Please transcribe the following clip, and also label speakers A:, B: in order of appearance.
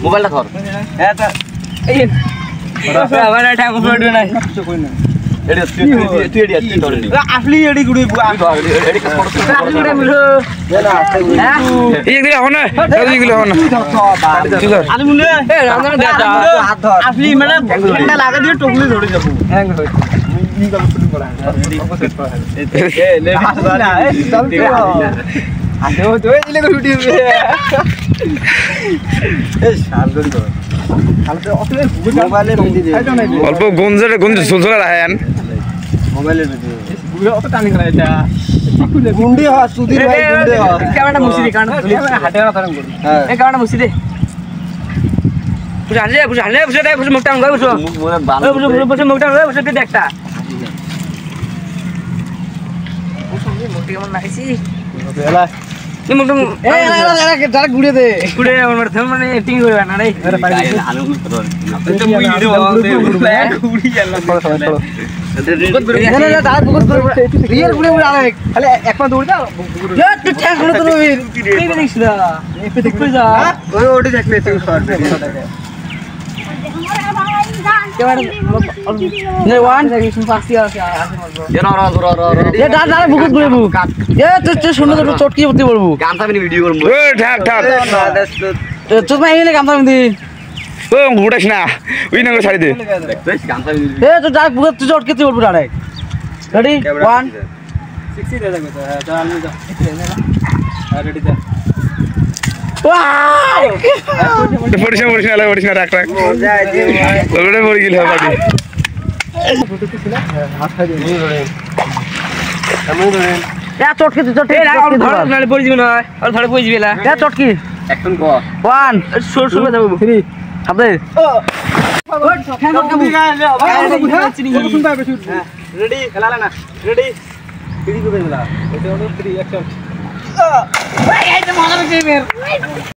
A: মোবাইলটা ধর আসলি এডি গুড়ি আসলি মানে লাগা দিয়ে টকলি ধরে যাবো
B: অল্প গঞ্জে ঝুলঝুলা রাখেন
A: মোবাইলের অত টানি করা এটা গুন্ডি হ সুধীর ভাই গুন্ডি হ ক্যামেরাটা মুছি দে কারণ হাতে না ধরেন গুন্ডি এই ক্যামেরাটা মুছি দে বুঝা দে মুখটা গায় বুঝো বুঝো মুখটা গায় বুঝো দেখটা মুখটা কেমন নাইছি এলা নি মুখটা এই ডাইরেক্ট গুড়ে দে গুড়ে আমার মানে এক্টিং করবে না রে আলু তো মুই ভিডিও গুড়ি গেলাম রিয়েল গুড়ে গুড়ে আরে খালি এক পা দৌড় দাও এ তুই ঠ্যাং গুলো তো এই দেখিস না এপে দেখবে যা ওই ওটি দেখলে তুই শর্ট ने वन देखिस पासी আছে ये না ये ডাল ডাল বুকুত গুলে বুক এ তুই শুনে তো চটকি উঠতে বলবো গামছা আমি ভিডিও করব এ ঠাক ঠাক তুই ভাই এনে গামছা দি ও ঘুড়াস না ওই না ছাড়ি দে দেখছিস গামছা এ তুই ডাল বুকুত তুই চটকি তুই বলবো ডাইরেক্ট রেডি 1 60 দে দেখো চল আমি যা রেডি দে রাখ রাখ পড়ে গেল বাকি চটকি চটকি এখন ক 1 শুরু যাবো 3 সামনে রেডি খেলা না রেডি 3 করে দিলা এটা হলো 3 অ্যাকশন এই যে মজা লাগছে